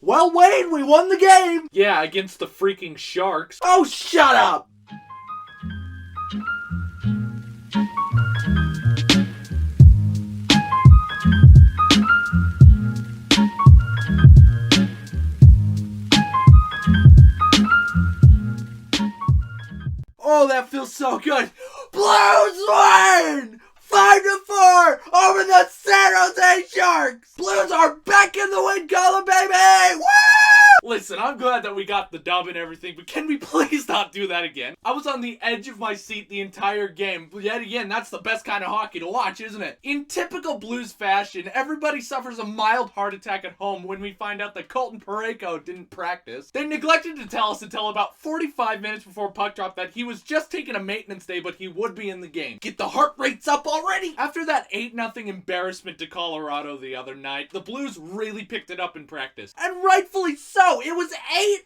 Well, Wayne, we won the game! Yeah, against the freaking Sharks. Oh, shut up! Oh, that feels so good. Blues win! 5-4 over the San Jose Sharks! Blues are back in the win column, baby! Woo! Listen, I'm glad that we got the dub and everything, but can we please not do that again? I was on the edge of my seat the entire game, but yet again, that's the best kind of hockey to watch, isn't it? In typical Blues fashion, everybody suffers a mild heart attack at home when we find out that Colton Parayko didn't practice. They neglected to tell us until about 45 minutes before puck drop that he was just taking a maintenance day, but he would be in the game. Get the heart rates up already! After that 8-0 embarrassment to Colorado the other night, the Blues really picked it up in practice. And rightfully so! It was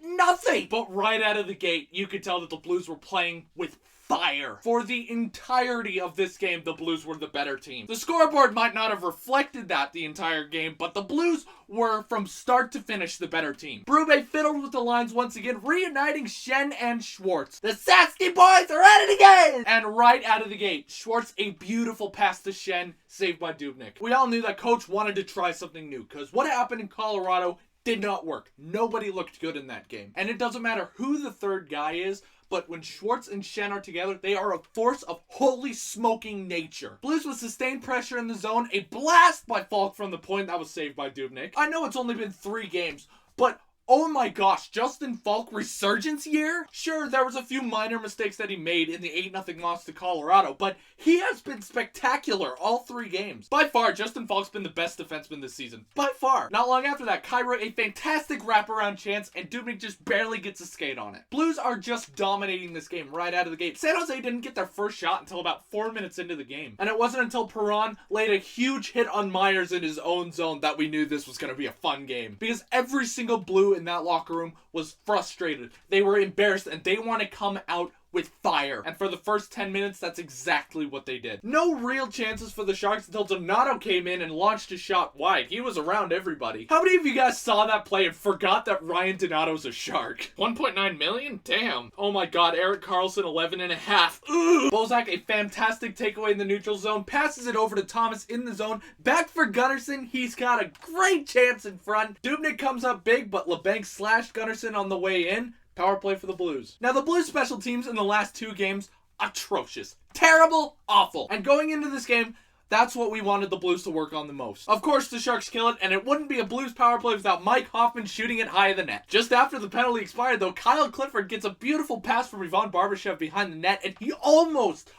8-0! But right out of the gate, you could tell that the Blues were playing with fire. For the entirety of this game, the Blues were the better team. The scoreboard might not have reflected that the entire game, but the Blues were, from start to finish, the better team. Berube fiddled with the lines once again, reuniting Schenn and Schwartz. The Sassy boys are at it again! And right out of the gate, Schwartz, a beautiful pass to Schenn, saved by Dubnyk. We all knew that coach wanted to try something new, because what happened in Colorado did not work. Nobody looked good in that game. And it doesn't matter who the third guy is, but when Schwartz and Schenn are together, they are a force of holy smoking nature. Blues with sustained pressure in the zone, a blast by Faulk from the point that was saved by Dubnyk. I know it's only been 3 games, but oh my gosh, Justin Faulk resurgence year? Sure, there was a few minor mistakes that he made in the 8-0 loss to Colorado, but he has been spectacular all 3 games. By far, Justin Faulk's been the best defenseman this season. By far. Not long after that, Kyrou a fantastic wraparound chance, and Dubnyk just barely gets a skate on it. Blues are just dominating this game right out of the gate. San Jose didn't get their first shot until about 4 minutes into the game. And it wasn't until Perron laid a huge hit on Myers in his own zone that we knew this was going to be a fun game. Because every single Blue in that locker room was frustrated. They were embarrassed and they want to come out with fire. And for the first 10 minutes, that's exactly what they did. No real chances for the Sharks until Donato came in and launched a shot wide. He was around everybody. How many of you guys saw that play and forgot that Ryan Donato's a Shark? 1.9 million? Damn. Oh my god, Erik Karlsson, 11.5. Ugh. Bozak, a fantastic takeaway in the neutral zone, passes it over to Thomas in the zone. Back for Gunnarsson. He's got a great chance in front. Dubnyk comes up big, but LeBanc slashed Gunnarsson on the way in. Power play for the Blues. Now, the Blues special teams in the last 2 games, atrocious. Terrible, awful. And going into this game, that's what we wanted the Blues to work on the most. Of course, the Sharks kill it, and it wouldn't be a Blues power play without Mike Hoffman shooting it high of the net. Just after the penalty expired, though, Kyle Clifford gets a beautiful pass from Ivan Barbashev behind the net, and he almost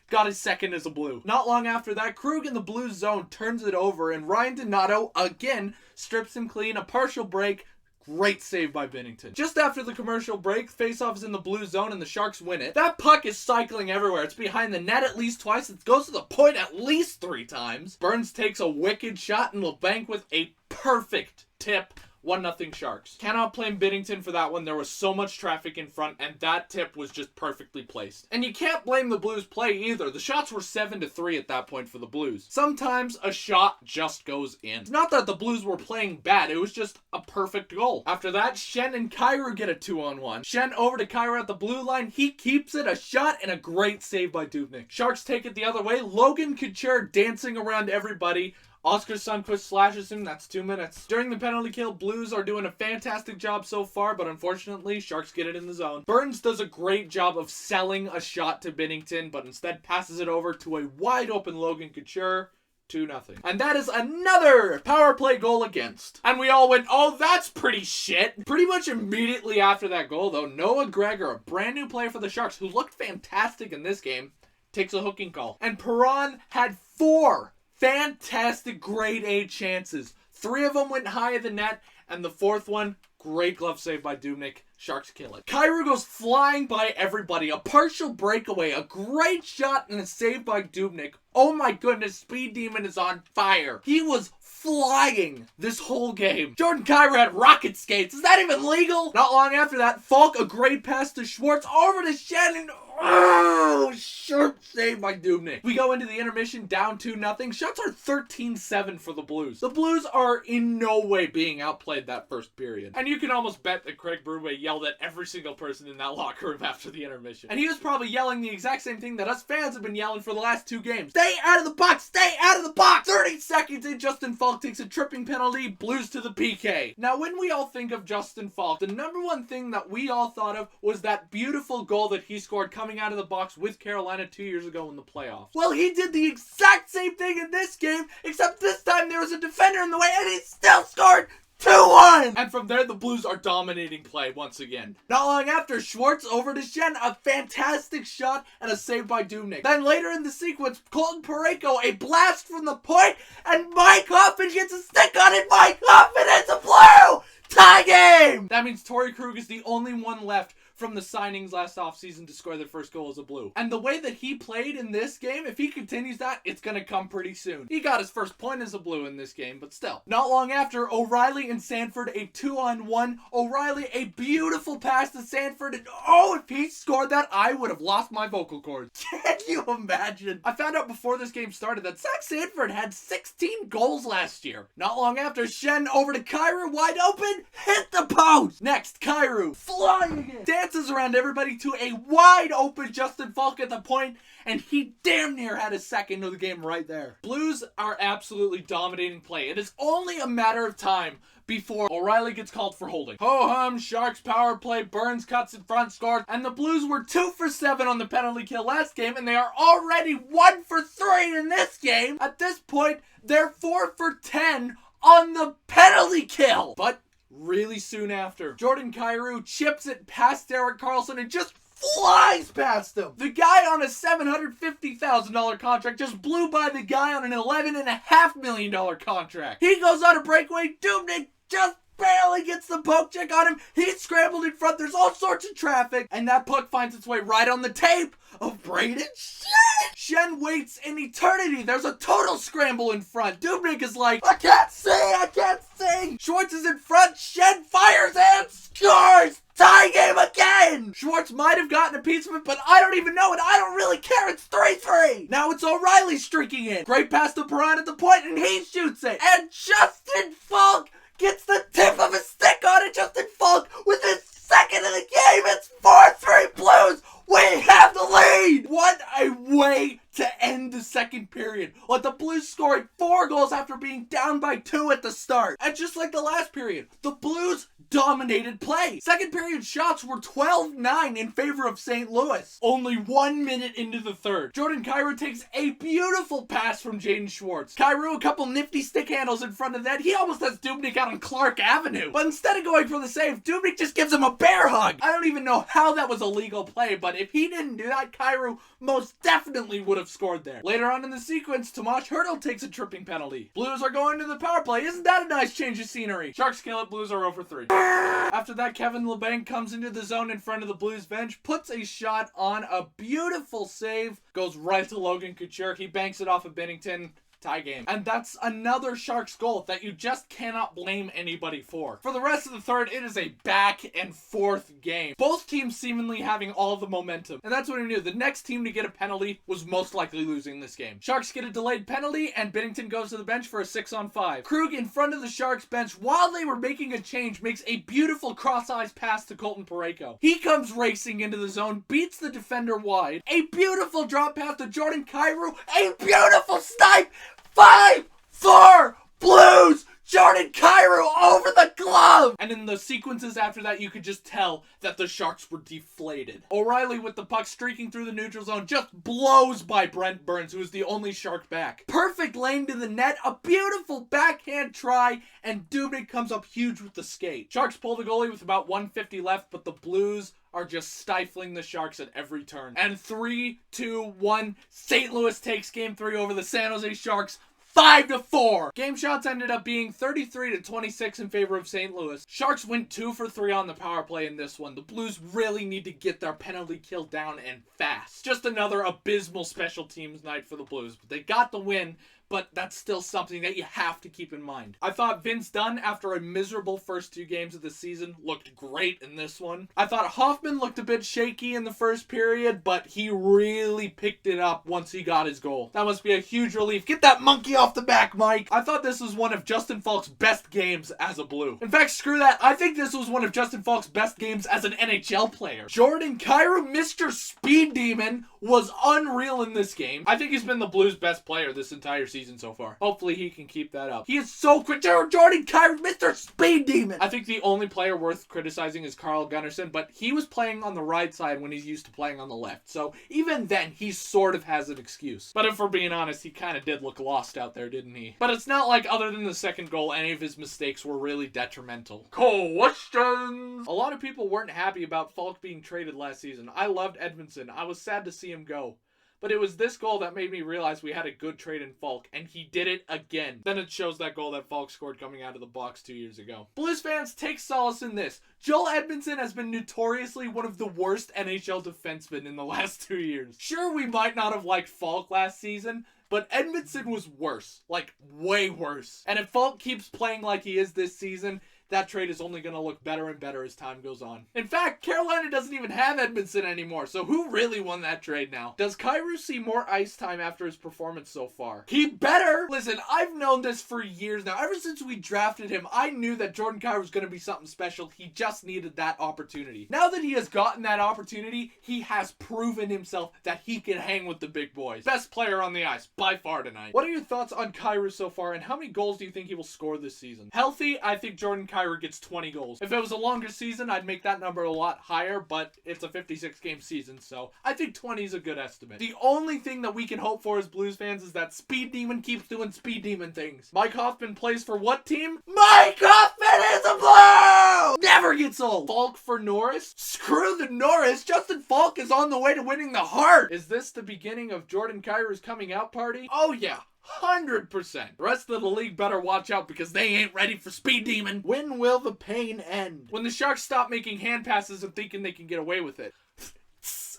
got his second as a Blue. Not long after that, Krug in the Blues zone turns it over, and Ryan Donato, again, strips him clean, a partial break. Great save by Binnington. Just after the commercial break, faceoff is in the Blue zone and the Sharks win it. That puck is cycling everywhere. It's behind the net at least twice. It goes to the point at least 3 times. Burns takes a wicked shot and LeBanc with a perfect tip. 1-0 Sharks. Cannot blame Binnington for that one. There was so much traffic in front, and that tip was just perfectly placed. And you can't blame the Blues play either. The shots were 7-3 at that point for the Blues. Sometimes a shot just goes in. It's not that the Blues were playing bad. It was just a perfect goal. After that, Schenn and Kyrou get a 2-on-1. Schenn over to Kyrou at the blue line. He keeps it, a shot, and a great save by Dubnyk. Sharks take it the other way. Logan Couture dancing around everybody. Oscar Sundqvist slashes him. That's 2 minutes. During the penalty kill, Blues are doing a fantastic job so far, but unfortunately, Sharks get it in the zone. Burns does a great job of selling a shot to Binnington, but instead passes it over to a wide open Logan Couture. 2-0. And that is another power play goal against. And we all went, oh, that's pretty shit. Pretty much immediately after that goal, though, Noah Gregor, a brand new player for the Sharks, who looked fantastic in this game, takes a hooking call. And Perron had 4 fantastic grade A chances. 3 of them went high of the net, and the 4th one, great glove save by Dubnyk. Sharks kill it. Kyrou goes flying by everybody. A partial breakaway, a great shot, and a save by Dubnyk. Oh my goodness, Speed Demon is on fire. He was flying this whole game. Jordan Kyrou had rocket skates. Is that even legal? Not long after that, Falk, a great pass to Schwartz, over to Shannon. Oh, sharp save by Dubnyk. We go into the intermission down 2-0. Shots are 13-7 for the Blues. The Blues are in no way being outplayed that first period. And you can almost bet that Craig Berube yelled at every single person in that locker room after the intermission. And he was probably yelling the exact same thing that us fans have been yelling for the last 2 games. Stay out of the box! Stay out of the box! 30 seconds in, Justin Falk takes a tripping penalty, Blues to the PK. Now, when we all think of Justin Falk, the number one thing that we all thought of was that beautiful goal that he scored coming out of the box with Carolina 2 years ago in the playoffs. Well, he did the exact same thing in this game, except this time there was a defender in the way and he still scored 2-1! And from there, the Blues are dominating play once again. Not long after, Schwartz over to Shen, a fantastic shot and a save by Dubnyk. Then later in the sequence, Colton Parayko, a blast from the point, and Mike Hoffman gets a stick on it. Mike Hoffman is a Blue! Tie game! That means Torrey Krug is the only one left from the signings last offseason to score their first goal as a Blue. And the way that he played in this game, if he continues that, it's gonna come pretty soon. He got his first point as a Blue in this game, but still. Not long after, O'Reilly and Sanford, a 2-on-1. O'Reilly, a beautiful pass to Sanford, and oh, if he scored that, I would have lost my vocal cords. Can you imagine? I found out before this game started that Zach Sanford had 16 goals last year. Not long after, Shen over to Kyrou, wide open, hit the post! Next, Kyrou, flying in, dances around everybody to a wide open Justin Falk at the point, and he damn near had his second of the game right there. Blues are absolutely dominating play. It is only a matter of time before O'Reilly gets called for holding. Ho-hum, Sharks power play, Burns cuts in front, scores, and the Blues were 2 for 7 on the penalty kill last game, and they are already 1 for 3 in this game. At this point, they're 4 for 10 on the penalty kill. But really soon after, Jordan Kyrou chips it past Derek Carlson and just flies past him. The guy on a $750,000 contract just blew by the guy on an $11.5 million contract. He goes on a breakaway. Dubnyk just barely gets the poke check on him. He's scrambled in front. There's all sorts of traffic. And that puck finds its way right on the tape of Braden Shen. Shen waits an eternity. There's a total scramble in front. Dubnyk is like, I can't see. I can't see. Schwartz is in front. Shen fires and scores. Tie game again! Schwartz might have gotten a piece of it, but I don't even know it. I don't really care. It's 3-3. Now it's O'Reilly streaking in. Great pass to Perron at the point, and he shoots it. And Justin Falk gets the tip of his stick on it. Justin Falk with his second of the game. It's 4-3 Blues. We have the lead. What a way to end the second period. With the Blues scoring 4 goals after being down by 2 at the start. And just like the last period, the Blues dominated play. Second period shots were 12-9 in favor of St. Louis. Only 1 minute into the third, Jordan Kyrou takes a beautiful pass from Jaden Schwartz. Kyrou, a couple nifty stick handles in front of that. He almost has Dubnyk out on Clark Avenue. But instead of going for the save, Dubnyk just gives him a bear hug. I don't even know how that was a legal play, but if he didn't do that, Kyrou most definitely would have scored there. Later on in the sequence, Tomas Hertl takes a tripping penalty. Blues are going to the power play. Isn't that a nice change of scenery? Sharks kill it. Blues are 0 for 3. After that, Kevin Labanc comes into the zone in front of the Blues bench, puts a shot on, a beautiful save, goes right to Logan Couture. He banks it off of Binnington. Tie game. And that's another Sharks goal that you just cannot blame anybody for. For the rest of the third, it is a back and forth game. Both teams seemingly having all the momentum. And that's what we knew. The next team to get a penalty was most likely losing this game. Sharks get a delayed penalty, and Binnington goes to the bench for a 6-on-5. Krug in front of the Sharks bench, while they were making a change, makes a beautiful cross-eyes pass to Colton Parayko. He comes racing into the zone, beats the defender wide. A beautiful drop pass to Jordan Kyrou. A beautiful snipe. 5-4 Blues! Jordan Kyrou over the glove! And in the sequences after that, you could just tell that the Sharks were deflated. O'Reilly with the puck streaking through the neutral zone just blows by Brent Burns, who is the only Shark back. Perfect lane to the net, a beautiful backhand try, and Dubnyk comes up huge with the skate. Sharks pull the goalie with about 150 left, but the Blues are just stifling the Sharks at every turn. And 3-2-1, St. Louis takes game 3 over the San Jose Sharks. 5-4. Game shots ended up being 33-26 in favor of St. Louis. Sharks went 2 for 3 on the power play in this one. The Blues really need to get their penalty kill down and fast. Just another abysmal special teams night for the Blues. But they got the win, but that's still something that you have to keep in mind. I thought Vince Dunn, after a miserable first 2 games of the season, looked great in this one. I thought Hoffman looked a bit shaky in the first period, but he really picked it up once he got his goal. That must be a huge relief. Get that monkey off the back, Mike! I thought this was one of Justin Faulk's best games as a Blue. In fact, screw that. I think this was one of Justin Faulk's best games as an NHL player. Jordan Kyrou, Mr. Speed Demon, was unreal in this game. I think he's been the Blues' best player this entire season so far. Hopefully he can keep that up. He is so quick. Jordan Kyrou, Mr. Speed Demon. I think the only player worth criticizing is Carl Gunnarsson, but he was playing on the right side when he's used to playing on the left. So even then, he sort of has an excuse. But if we're being honest, he kind of did look lost out there, didn't he? But it's not like, other than the second goal, any of his mistakes were really detrimental. Questions! A lot of people weren't happy about Faulk being traded last season. I loved Edmondson. I was sad to see him go. But it was this goal that made me realize we had a good trade in Faulk, and he did it again. Then it shows that goal that Faulk scored coming out of the box 2 years ago. Blues fans, take solace in this. Joel Edmondson has been notoriously one of the worst NHL defensemen in the last 2 years. Sure, we might not have liked Faulk last season, but Edmondson was worse. Like, way worse. And if Faulk keeps playing like he is this season, that trade is only going to look better and better as time goes on. In fact, Carolina doesn't even have Edmondson anymore, so who really won that trade now? Does Kyrou see more ice time after his performance so far? He better! Listen, I've known this for years now. Ever since we drafted him, I knew that Jordan Kyrou was going to be something special. He just needed that opportunity. Now that he has gotten that opportunity, he has proven himself that he can hang with the big boys. Best player on the ice, by far tonight. What are your thoughts on Kyrou so far, and how many goals do you think he will score this season? Healthy, I think Jordan Kyrou gets 20 goals. If it was a longer season, I'd make that number a lot higher, but it's a 56-game season, so I think 20 is a good estimate. The only thing that we can hope for as Blues fans is that Speed Demon keeps doing Speed Demon things. Mike Hoffman plays for what team? Mike Hoffman is a Blue! Never gets old. Faulk for Norris? Screw the Norris. Justin Faulk is on the way to winning the Hart. Is this the beginning of Jordan Kyrou's coming out party? Oh yeah. 100%. The rest of the league better watch out because they ain't ready for Speed Demon. When will the pain end? When the Sharks stop making hand passes and thinking they can get away with it.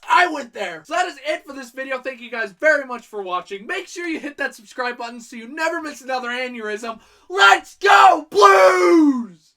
I went there. So that is it for this video. Thank you guys very much for watching. Make sure you hit that subscribe button so you never miss another aneurysm. Let's go, Blues!